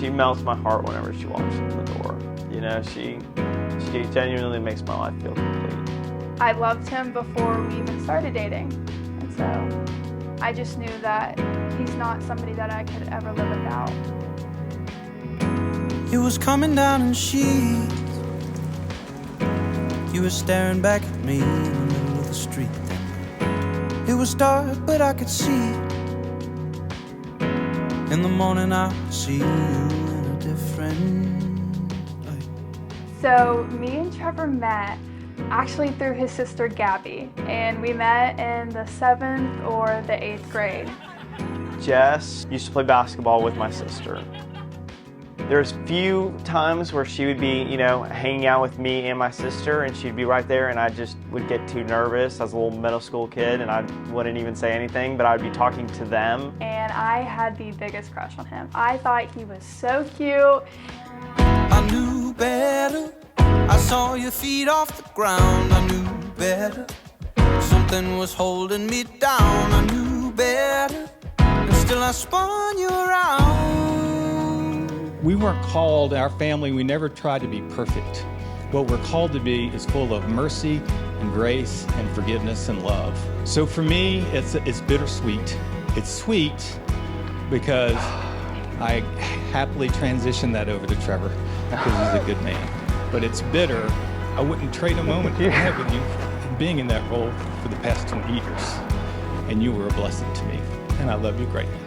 She melts my heart whenever she walks in the door. You know, she genuinely makes my life feel complete. I loved him before we even started dating, and so I just knew that he's not somebody that I could ever live without. It was coming down in sheets. You were staring back at me in the middle of the street. It was dark, but I could see. In the morning I would see you in a different light. So me and Trevor met actually through his sister Gabby, and we met in the 7th or the 8th grade. Jess used to play basketball with my sister. There's few times where she would be, you know, hanging out with me and my sister, and she'd be right there, and I just would get too nervous as a little middle school kid, and I wouldn't even say anything, but I would be talking to them. And I had the biggest crush on him. I thought he was so cute. I knew better. I saw your feet off the ground. I knew better. Something was holding me down. I knew better. And still I spun you around. We weren't called, our family, we never tried to be perfect. What we're called to be is full of mercy and grace and forgiveness and love. So for me, it's bittersweet. It's sweet because I happily transitioned that over to Trevor because he's a good man. But it's bitter. I wouldn't trade a moment I had with you being in that role for the past 20 years. And you were a blessing to me, and I love you greatly.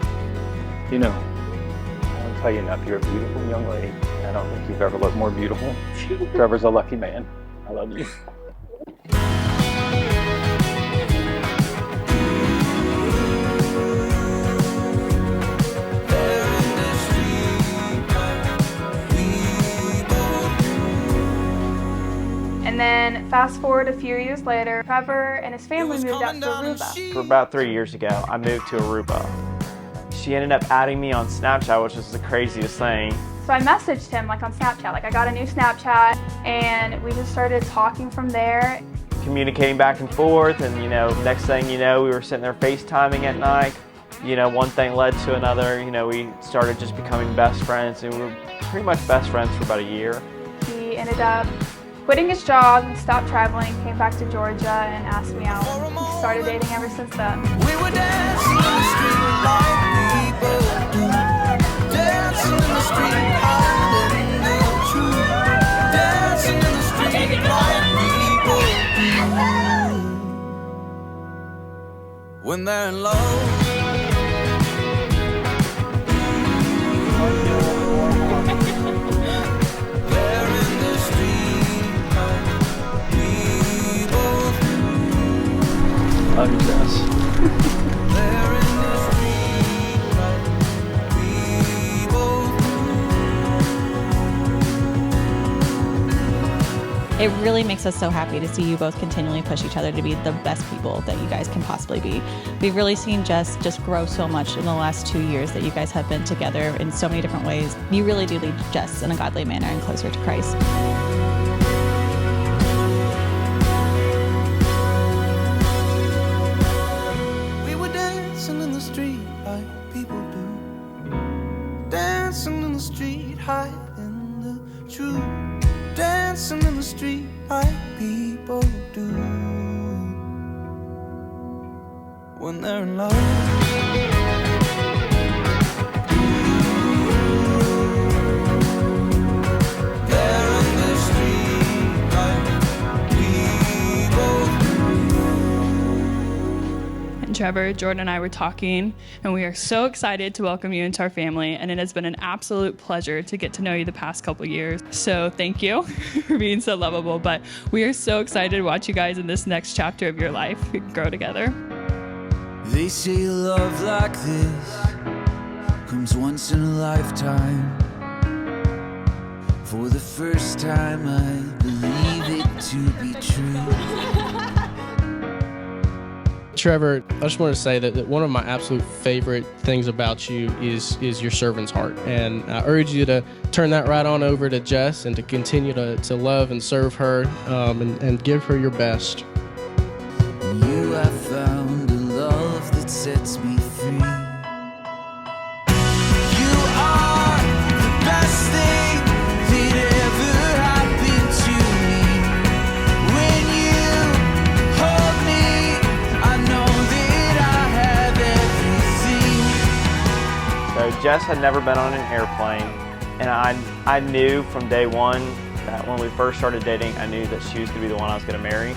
You know, I'll tell you enough, you're a beautiful young lady. I don't think you've ever looked more beautiful. Trevor's a lucky man. I love you. And then fast forward a few years later, Trevor and his family moved up to Aruba. For about 3 years ago, I moved to Aruba. She ended up adding me on Snapchat, which is the craziest thing. So I messaged him like on Snapchat, like I got a new Snapchat, and we just started talking from there. Communicating back and forth, and you know, next thing you know, we were sitting there FaceTiming at night. You know, one thing led to another. You know, we started just becoming best friends, and we were pretty much best friends for about a year. He ended up quitting his job, stopped traveling, came back to Georgia, and asked me out. We started dating ever since then. We were dancing in the street like people do. Dancing in the street, hiding the truth. Dancing in the street like people do. When they're in love. Love you, Jess. It really makes us so happy to see you both continually push each other to be the best people that you guys can possibly be. We've really seen Jess just grow so much in the last 2 years that you guys have been together in so many different ways. You really do lead Jess in a godly manner and closer to Christ. Dancing in the street like people do. Dancing in the street, hiding the truth. Dancing in the street like people do. When they're in love. Trevor, Jordan and I were talking, and we are so excited to welcome you into our family, and it has been an absolute pleasure to get to know you the past couple years. So thank you for being so lovable, but we are so excited to watch you guys in this next chapter of your life grow together. They say love like this comes once in a lifetime. For the first time I believe it to be true. Trevor, I just want to say that one of my absolute favorite things about you is your servant's heart. And I urge you to turn that right on over to Jess and to continue to love and serve her and give her your best. You have found a love that sets me free. You are the best. Jess had never been on an airplane, and I knew from day one that when we first started dating, I knew that she was going to be the one I was going to marry.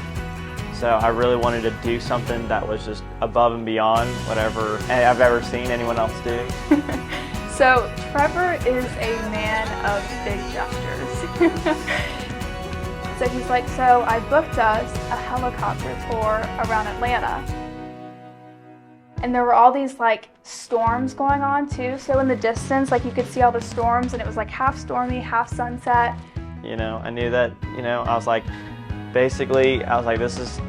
So I really wanted to do something that was just above and beyond whatever I've ever seen anyone else do. So Trevor is a man of big gestures. So he's like, so I booked us a helicopter tour around Atlanta. And there were all these like storms going on too. So in the distance, like you could see all the storms, and it was like half stormy, half sunset. You know, I knew that, you know, I was like, this is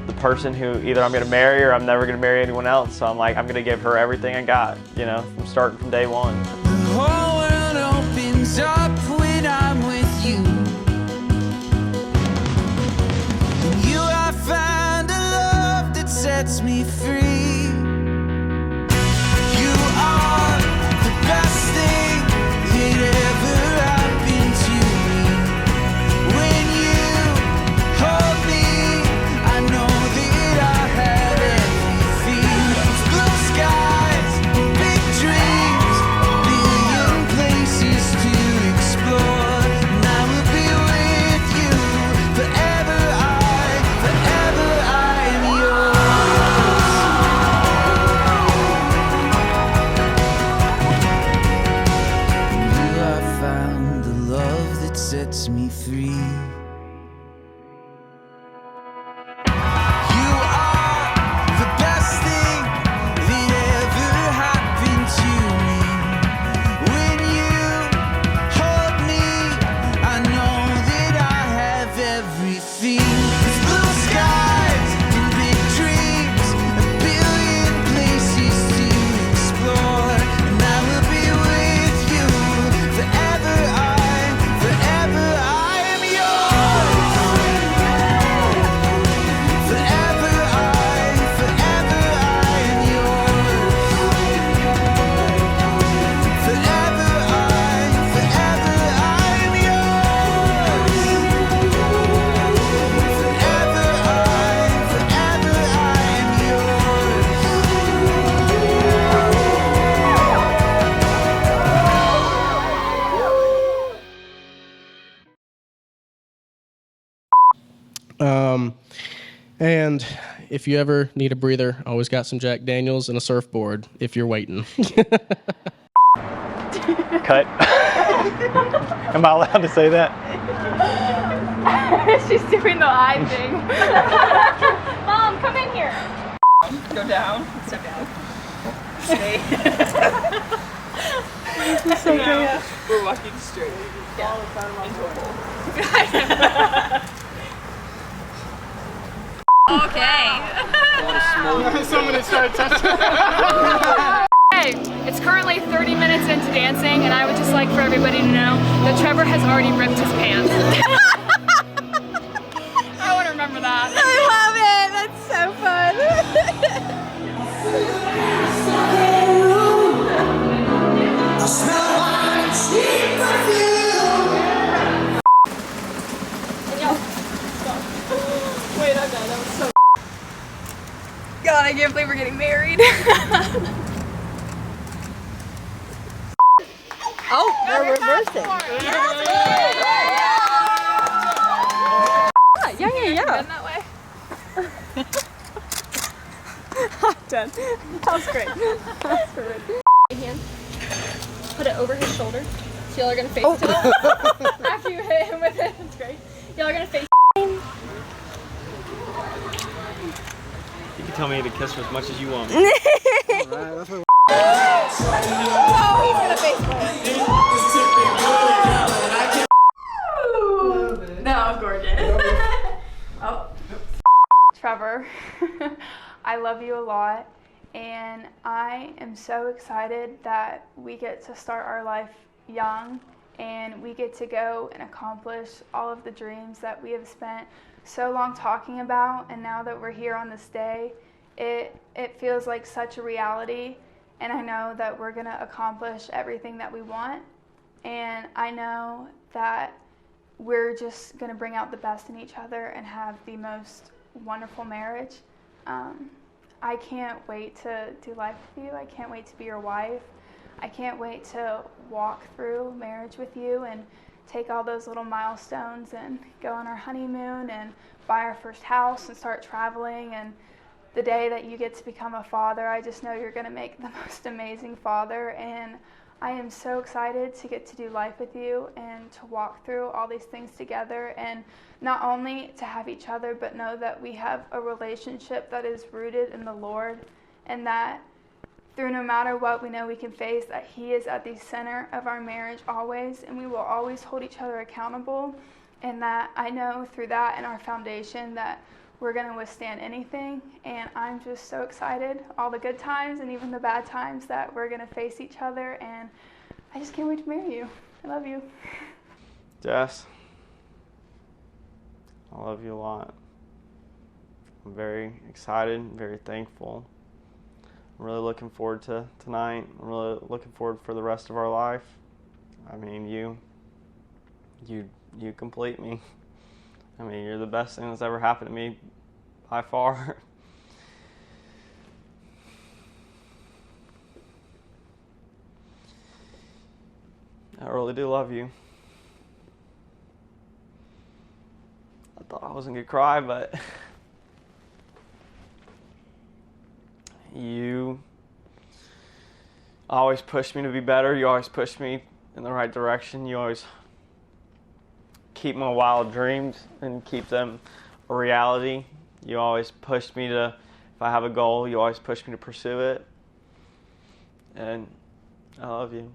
the person who either I'm going to marry or I'm never going to marry anyone else. So I'm like, I'm going to give her everything I got, you know, from starting from day one. The whole world opens up when I'm with you. In you I find a love that sets me free. You are the best thing that ever happened to me. When you hold me, I know that I have everything. Blue skies, big dreams, a billion places to explore. And I will be with you forever. Forever I am yours. In you I found the love that sets me free. You are the best thing that ever happened to me. When you hold me, I know that I have everything. Blue skies and big dreams, a billion places to explore. And I will be with you forever. Forever I am yours. Forever I am yours. Forever I am yours. And if you ever need a breather, always got some Jack Daniels and a surfboard if you're waiting. Cut. Am I allowed to say that? She's doing the eye thing. Mom, come in here. Go down. Step down. Stay. This is so great. We're walking straight. Yeah. Into a hole. Okay. Somebody started touching. Hey, it's currently 30 minutes into dancing, and I would just like for everybody to know that Trevor has already ripped his pants. I want to remember that. I love it. That's so fun. I smell like sweet perfume. Wait, I'm done. That was so. God, I can't believe we're getting married. Oh, they're reversing. Yeah. That way. I'm done. That was great. That's great. Hand. Put it over his shoulder. So y'all are gonna face each other. After you hit him with it, it's great. Y'all are gonna face. You can tell me to kiss her as much as you want. Oh, he's gonna face me. That was gorgeous. Oh. Trevor, I love you a lot, and I am so excited that we get to start our life young, and we get to go and accomplish all of the dreams that we have spent so long talking about, and now that we're here on this day, it feels like such a reality, and I know that we're gonna accomplish everything that we want, and I know that we're just gonna bring out the best in each other and have the most wonderful marriage. I can't wait to do life with you. I can't wait to be your wife. I can't wait to walk through marriage with you and take all those little milestones and go on our honeymoon and buy our first house and start traveling. And the day that you get to become a father, I just know you're going to make the most amazing father. And I am so excited to get to do life with you and to walk through all these things together, and not only to have each other, but know that we have a relationship that is rooted in the Lord, and that through no matter what we know we can face, that He is at the center of our marriage always, and we will always hold each other accountable. And that I know through that and our foundation that we're going to withstand anything. And I'm just so excited, all the good times and even the bad times, that we're going to face each other. And I just can't wait to marry you. I love you. Jess, I love you a lot. I'm very excited, very thankful. I'm really looking forward to tonight. I'm really looking forward for the rest of our life. I mean, you complete me. I mean, you're the best thing that's ever happened to me by far. I really do love you. I thought I wasn't gonna cry, but you always push me to be better. You always push me in the right direction. You always keep my wild dreams and keep them a reality. You always push me to, if I have a goal, you always push me to pursue it. And I love you.